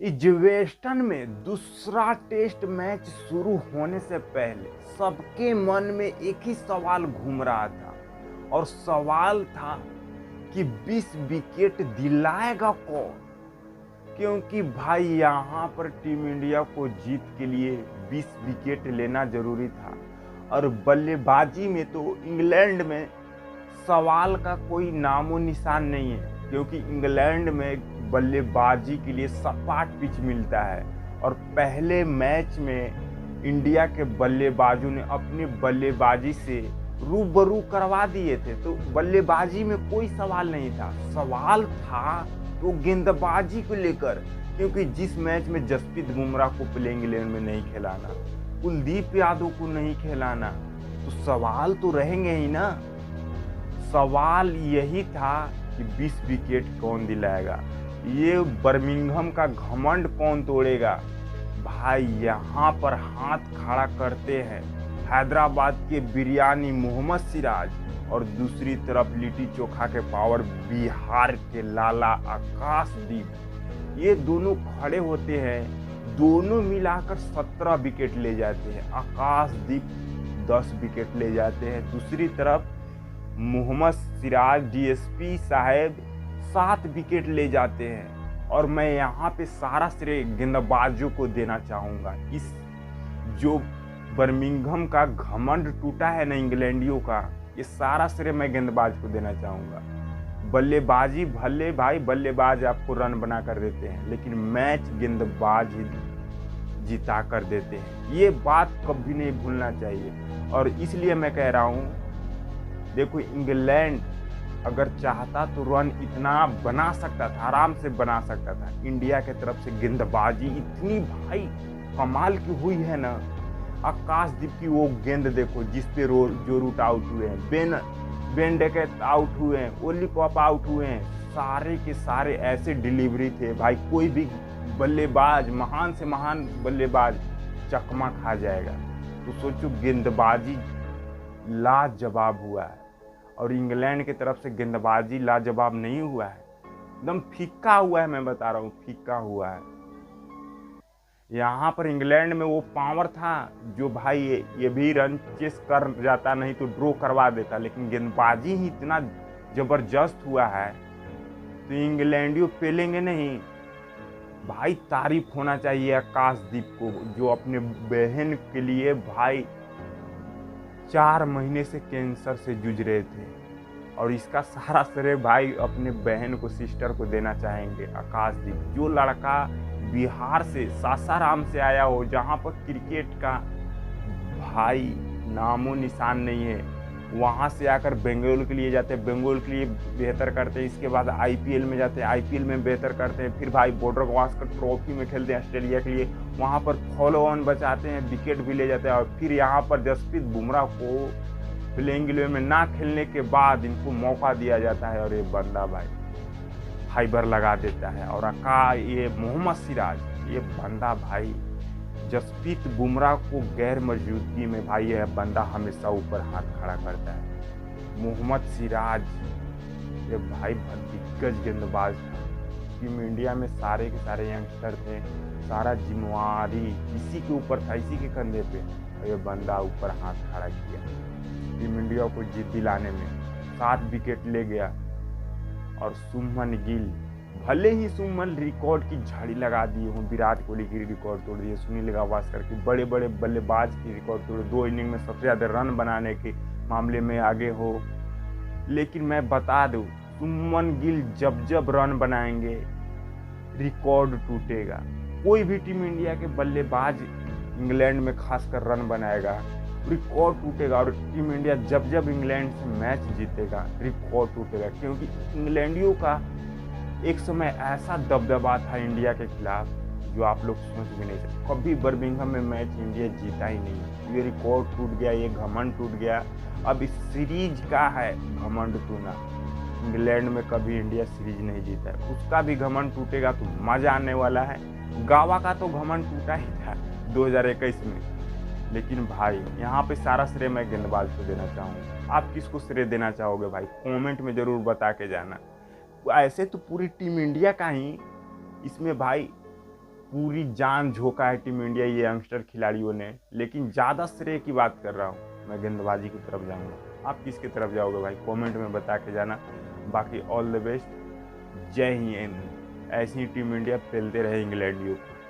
इज्वेस्टन में दूसरा test match शुरू होने से पहले सबके मन में एक ही सवाल घूम रहा था और सवाल था कि 20 विकेट दिलाएगा कौन। क्योंकि भाई यहाँ पर टीम इंडिया को जीत के लिए 20 विकेट लेना जरूरी था और बल्लेबाजी में तो इंग्लैंड में सवाल का कोई नामो निशान नहीं है, क्योंकि इंग्लैंड में बल्लेबाजी के लिए सपाट पिच मिलता है और पहले मैच में इंडिया के बल्लेबाजों ने अपनी बल्लेबाजी से रूबरू करवा दिए थे। तो बल्लेबाजी में कोई सवाल नहीं था, सवाल था तो गेंदबाजी को लेकर, क्योंकि जिस मैच में जसप्रीत बुमराह को प्लेइंग 11 में नहीं खिलाना, कुलदीप यादव को नहीं खिलाना, तो सवाल तो रहेंगे ही ना। सवाल यही था कि 20 विकेट कौन दिलाएगा, ये बर्मिंघम का घमंड कौन तोड़ेगा। भाई यहाँ पर हाथ खड़ा करते हैं हैदराबाद के बिरयानी मोहम्मद सिराज और दूसरी तरफ लिट्टी चोखा के पावर बिहार के लाला आकाशदीप। ये दोनों खड़े होते हैं, दोनों मिलाकर 17 विकेट ले जाते हैं। आकाशदीप 10 विकेट ले जाते हैं, दूसरी तरफ मोहम्मद सिराज डीएसपी साहब 7 विकेट ले जाते हैं। और मैं यहाँ पे सारा श्रेय गेंदबाजों को देना चाहूँगा। इस जो बर्मिंघम का घमंड टूटा है ना इंग्लैंडियों का, ये सारा श्रेय मैं गेंदबाज को देना चाहूँगा। बल्लेबाजी भले भाई बल्लेबाज आपको रन बना कर देते हैं, लेकिन मैच गेंदबाज ही जिता कर देते हैं। ये बात कभी नहीं भूलना चाहिए। और इसलिए मैं कह रहा हूँ, देखो इंग्लैंड अगर चाहता तो रन इतना बना सकता था, आराम से बना सकता था। इंडिया के तरफ से गेंदबाजी इतनी भाई कमाल की हुई है ना। आकाशदीप की वो गेंद देखो जिस पे जो रूट आउट हुए हैं, बेन डेकेट आउट हुए हैं, ओली पॉप आउट हुए हैं, सारे के सारे ऐसे डिलीवरी थे भाई, कोई भी बल्लेबाज, महान से महान बल्लेबाज चकमा खा जाएगा। तो सोचो गेंदबाजी लाजवाब हुआ है। और इंग्लैंड की तरफ से गेंदबाजी लाजवाब नहीं हुआ है, एकदम फीका हुआ है। मैं बता रहा हूँ फीका हुआ है। यहाँ पर इंग्लैंड में वो पावर था जो भाई ये भी रन चेस कर जाता, नहीं तो ड्रॉ करवा देता, लेकिन गेंदबाजी ही इतना जबरदस्त हुआ है तो इंग्लैंडियों पेलेंगे नहीं। भाई तारीफ होना चाहिए आकाशदीप को, जो अपने बहन के लिए भाई 4 महीने से कैंसर से जूझ रहे थे, और इसका सारा श्रेय भाई अपने बहन को, सिस्टर को देना चाहेंगे। आकाशदीप जो लड़का बिहार से, सासाराम से आया हो, जहाँ पर क्रिकेट का भाई नामो निशान नहीं है, वहाँ से आकर बंगाल के लिए जाते हैं, बंगाल के लिए बेहतर करते हैं, इसके बाद आईपीएल में जाते हैं, आईपीएल में बेहतर करते हैं, फिर भाई बॉर्डर गावस्कर ट्रॉफी में खेलते हैं ऑस्ट्रेलिया के लिए, वहाँ पर फॉलो ऑन बचाते हैं, विकेट भी ले जाते हैं। और फिर यहाँ पर जसप्रीत बुमराह को प्लेइंग 11 में ना खेलने के बाद इनको मौका दिया जाता है और ये बंदा भाई फाइबर लगा देता है। और ये मोहम्मद सिराज, ये बंदा भाई जसप्रीत बुमराह को गैर मौजूदगी में भाई यह बंदा हमेशा ऊपर हाथ खड़ा करता है। मोहम्मद सिराज ये भाई दिग्गज गेंदबाज था। टीम इंडिया में सारे के सारे यंगस्टर थे, सारा जिम्मेवारी इसी के ऊपर था, इसी के कंधे पे, और ये बंदा ऊपर हाथ खड़ा किया। टीम इंडिया को जीत दिलाने में 7 विकेट ले गया। और शुभमन गिल, भले ही शुभमन रिकॉर्ड की झाड़ी लगा दिए हों, विराट कोहली की रिकॉर्ड तोड़ दिए, सुनील गावस्कर की, बड़े बड़े बल्लेबाज की रिकॉर्ड तोड़े, 2 इनिंग में सबसे ज़्यादा रन बनाने के मामले में आगे हो, लेकिन मैं बता दूं शुभमन गिल जब जब रन बनाएंगे रिकॉर्ड टूटेगा। कोई भी टीम इंडिया के बल्लेबाज इंग्लैंड में खासकर रन बनाएगा, रिकॉर्ड टूटेगा। और टीम इंडिया जब जब इंग्लैंड से मैच जीतेगा रिकॉर्ड टूटेगा, क्योंकि इंग्लैंडियों का एक समय ऐसा दबदबा था इंडिया के खिलाफ जो आप लोग सोच भी नहीं सकते। कभी बर्मिंघम में मैच इंडिया जीता ही नहीं, ये रिकॉर्ड टूट गया, ये घमंड टूट गया। अब इस सीरीज का है घमंड टूटना। इंग्लैंड में कभी इंडिया सीरीज नहीं जीता है, उसका भी घमंड टूटेगा तो मजा आने वाला है। गावा का तो घमंड टूटा ही था 2021 में। लेकिन भाई यहाँ पे सारा श्रेय मैं गेंदबाज को देना चाहूँगा। आप किसको श्रेय देना चाहोगे भाई, कमेंट में ज़रूर बता के जाना। ऐसे तो पूरी टीम इंडिया का ही इसमें भाई पूरी जान झोंका है टीम इंडिया ये यंगस्टर खिलाड़ियों ने। लेकिन ज़्यादा श्रेय की बात कर रहा हूँ, मैं गेंदबाजी की तरफ जाऊँगा। आप किसकी तरफ जाओगे भाई, कमेंट में बता के जाना। बाकी ऑल द बेस्ट, जय हिंद। ऐसी टीम इंडिया फैलते रहे इंग्लैंडियों को।